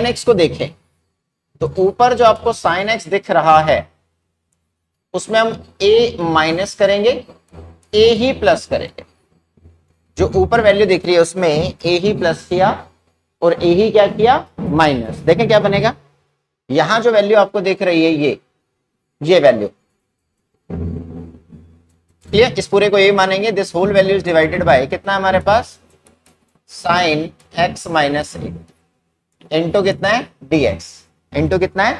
X को देखें तो ऊपर जो आपको साइन एक्स दिख रहा है उसमें हम ए माइनस करेंगे, ए ही प्लस करेंगे। जो ऊपर वैल्यू दिख रही है उसमें ए ही प्लस किया और ए ही क्या किया, माइनस। देखें क्या बनेगा। यहां जो वैल्यू आपको दिख रही है ये वैल्यू क्लियर। इस पूरे को ये मानेंगे this whole value is divided by कितना है हमारे पास, sine x minus a into कितना है dx, इंटू कितना है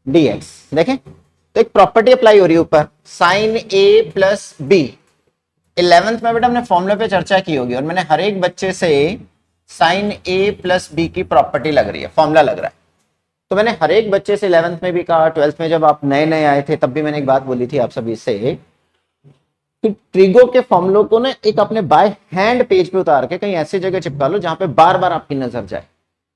dx। देखें तो एक प्रॉपर्टी अप्लाई हो रही है ऊपर, sign a plus B. 11th में बेटा हमने फॉर्मूला पे चर्चा की होगी और मैंने हर एक बच्चे से साइन ए प्लस बी की प्रॉपर्टी लग रही है, फॉर्मूला लग रहा है। तो मैंने हर एक बच्चे से 11th में भी कहा, 12th में जब आप नए नए आए थे तब भी मैंने एक बात बोली थी आप सभी से कि ट्रिगो के फॉर्मूलों को ना एक अपने बाय हैंड पेज पे उतार के कहीं ऐसी जगह चिपका लो जहां पे बार बार आपकी नजर जाए।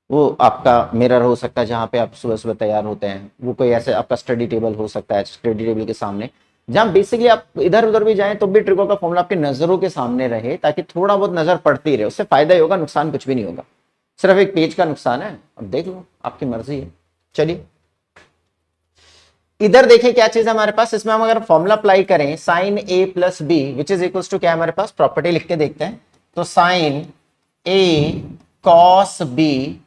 वो आपका मिरर हो सकता है जहां पे आप सुबह सुबह तैयार होते हैं, वो कोई ऐसे आपका स्टडी टेबल हो सकता है, स्टडी टेबल के सामने जहां बेसिकली आप इधर उधर भी जाएं तो भी ट्रिगो का फॉर्मूला आपकी नजरों के सामने रहे, ताकि थोड़ा बहुत नजर पड़ती रहे। उससे फायदा ही होगा, नुकसान कुछ भी नहीं होगा, सिर्फ एक पेज का नुकसान है। अब देख लो, आपकी मर्जी है। चलिए इधर देखें क्या चीज है हमारे पास। इसमें हम अगर फॉर्मूला अप्लाई करें sine a plus b which is equals to क्या है हमारे पास, प्रॉपर्टी लिख के देखते हैं। तो sign A cos B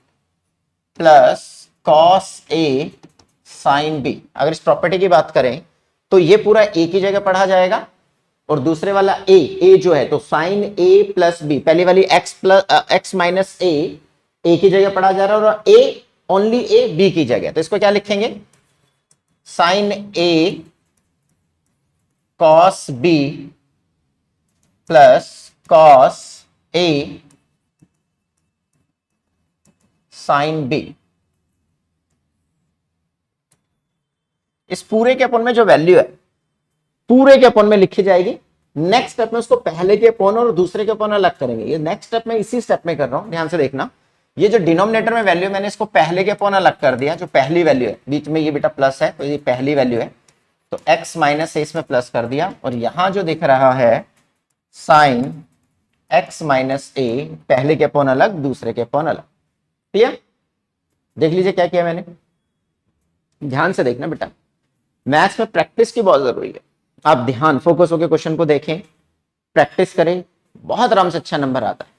plus cos A sine B. अगर इस प्रॉपर्टी की बात करें तो ये पूरा ए की जगह पढ़ा जाएगा और दूसरे वाला ए जो है तो साइन ए प्लस बी, पहली वाली एक्स माइनस ए की जगह पढ़ा जा रहा है और ए ओनली ए बी की जगह। तो इसको क्या लिखेंगे, sign A cos B plus cos A sine B. इस पूरे के अपन में जो वैल्यू है पूरे के अपन में लिखी जाएगी। नेक्स्ट स्टेप में उसको पहले के अपन और दूसरे के अपन अलग करेंगे। ये नेक्स्ट स्टेप में इसी स्टेप में कर रहा हूं, ध्यान से देखना। ये जो डिनोमिनेटर में वैल्यू मैंने इसको पहले के अपन अलग कर दिया, जो पहली वैल्यू है बीच में ये बेटा प्लस है तो ये पहली वैल्यू है, तो x माइनस ए इसमें प्लस कर दिया। और यहां जो दिख रहा है साइन x माइनस ए, पहले के अपन अलग दूसरे के अपन अलग। क्लियर। देख लीजिए क्या किया मैंने, ध्यान से देखना बेटा। मैथ्स में प्रैक्टिस की बहुत जरूरी है। आप ध्यान फोकस होकर क्वेश्चन को देखें, प्रैक्टिस करें, बहुत आराम से अच्छा नंबर आता है।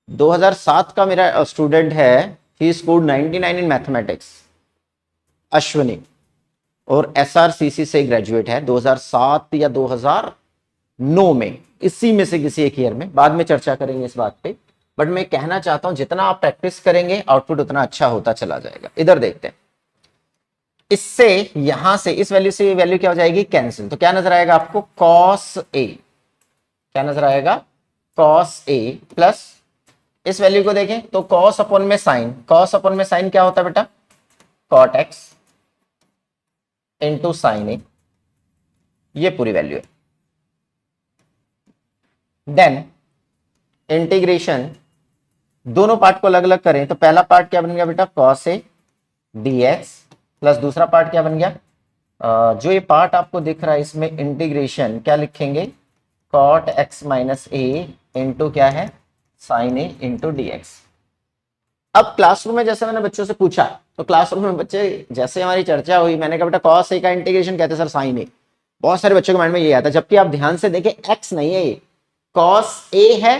2007 का मेरा स्टूडेंट है, he scored 99 in mathematics, Ashwini, और एसआरसीसी से ग्रेजुएट है 2007 या 2009 में, इसी में से किसी एक ईयर में। बाद में चर्चा करेंगे इस बात पे, बट मैं कहना चाहता हूं जितना आप प्रैक्टिस करेंगे आउटपुट उतना अच्छा होता चला जाएगा। इधर देखते हैं, इससे यहां से इस वैल्यू से ये वैल्यू क्या हो जाएगी, कैंसिल। तो क्या नजर आएगा आपको, कॉस ए, क्या नजर आएगा, कॉस ए प्लस इस वैल्यू को देखें तो कॉस अपॉन में साइन, कॉस अपॉन में साइन क्या होता है बेटा, कॉट एक्स इंटू साइन ए, ये पूरी वैल्यू है। देन इंटीग्रेशन, दोनों पार्ट को अलग अलग करें तो पहला पार्ट क्या बन गया बेटा, कॉस ए dx प्लस दूसरा पार्ट क्या बन गया, जो ये पार्ट आपको दिख रहा है इसमें इंटीग्रेशन क्या लिखेंगे, cot x minus a into क्या है, साइन ए इंटू dx। अब क्लासरूम में जैसे मैंने बच्चों से पूछा तो क्लासरूम में बच्चे, जैसे हमारी चर्चा हुई, मैंने कहा बेटा कॉस ए का इंटीग्रेशन कहते हैं सर साइन ए। बहुत सारे बच्चों के माइंड में ये आता है, जबकि आप ध्यान से देखें एक्स नहीं है, ये कॉस ए है,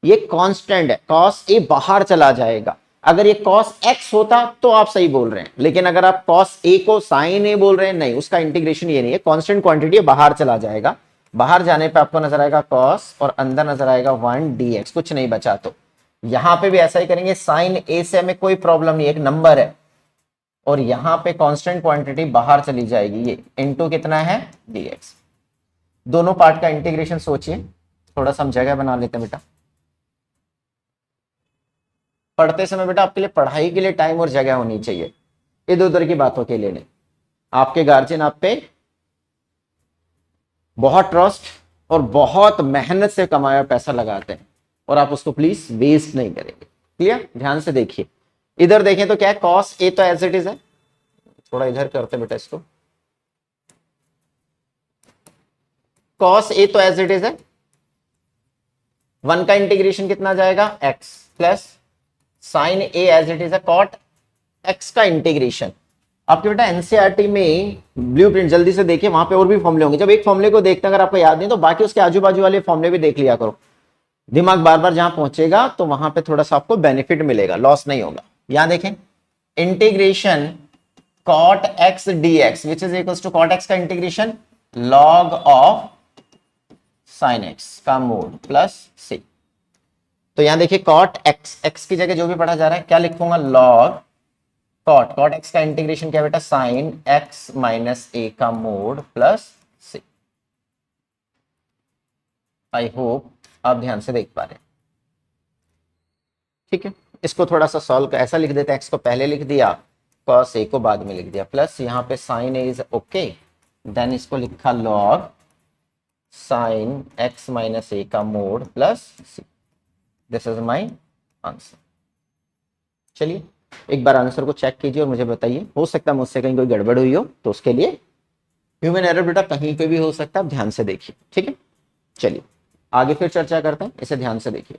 ये कांस्टेंट है, कॉस ए बाहर चला जाएगा। अगर ये कॉस एक्स होता तो आप सही बोल रहे हैं, लेकिन अगर आप कॉस ए को साइन ए बोल रहे हैं, नहीं, उसका इंटीग्रेशन ये नहीं है, कांस्टेंट क्वांटिटी है, बाहर चला जाएगा। बाहर जाने पे आपको नजर आएगा कॉस और अंदर नजर आएगा 1 dx, कुछ नहीं बचा। तो यहां पे भी ऐसा ही करेंगे, साइन ए से हमें कोई प्रॉब्लम नहीं, एक नंबर है और यहां पे कांस्टेंट क्वांटिटी बाहर चली जाएगी, ये इनटू कितना है dx। दोनों पार्ट का इंटीग्रेशन सोचिए, थोड़ा सा हम जगह बना लेते हैं बेटा। पढ़ते समय बेटा आपके लिए पढ़ाई के लिए टाइम और जगह होनी चाहिए, इधर उधर की बातों के लिए नहीं। आपके गार्जियन आप पे बहुत ट्रस्ट और बहुत मेहनत से कमाया पैसा लगाते हैं और आप उसको प्लीज वेस्ट नहीं करेंगे। क्लियर, ध्यान से देखिए। इधर देखें तो क्या है, कॉस ए तो एज इट इज है, थोड़ा इधर करते बेटा इसको, कॉस ए तो एज इट इज है, 1 का इंटीग्रेशन कितना जाएगा, x plus sine a as it is a cot x का इंटीग्रेशन। आपके बेटा एनसीईआरटी में ब्लूप्रिंट जल्दी से देखिए, वहां पे और भी फॉर्मूले होंगे। जब एक फॉर्मूले को देखते हैं अगर आपको याद नहीं तो बाकी उसके आजू बाजू वाले फॉर्मूले भी देख लिया करो। दिमाग बार बार जहां पहुंचेगा तो वहां पे थोड़ा सा आपको बेनिफिट मिलेगा, लॉस नहीं होगा। यहां देखें, integration cot x dx which is equals to cot x का integration log of sin x का मोड प्लस c। तो यहां देखिए cot x, x की जगह जो भी पढ़ा जा रहा है क्या लिखूंगा, log cot x का इंटीग्रेशन क्या बेटा, sin x माइनस a का mod plus c। I hope आप ध्यान से देख पा रहे हैं। ठीक है, इसको थोड़ा सा सॉल्व ऐसा लिख देते हैं, x को पहले लिख दिया, cos a को बाद में लिख दिया, प्लस यहाँ पे sin a is okay, then इसको लिखा log sin x minus a का mod plus c। This is my answer. चलिए एक बार आंसर को चेक कीजिए और मुझे बताइए, हो सकता है मुझसे कहीं कोई गड़बड़ हुई हो तो उसके लिए ह्यूमन एरर बेटा कहीं पे भी हो सकता है, आप ध्यान से देखिए। ठीक है, चलिए आगे फिर चर्चा करते हैं, इसे ध्यान से देखिए।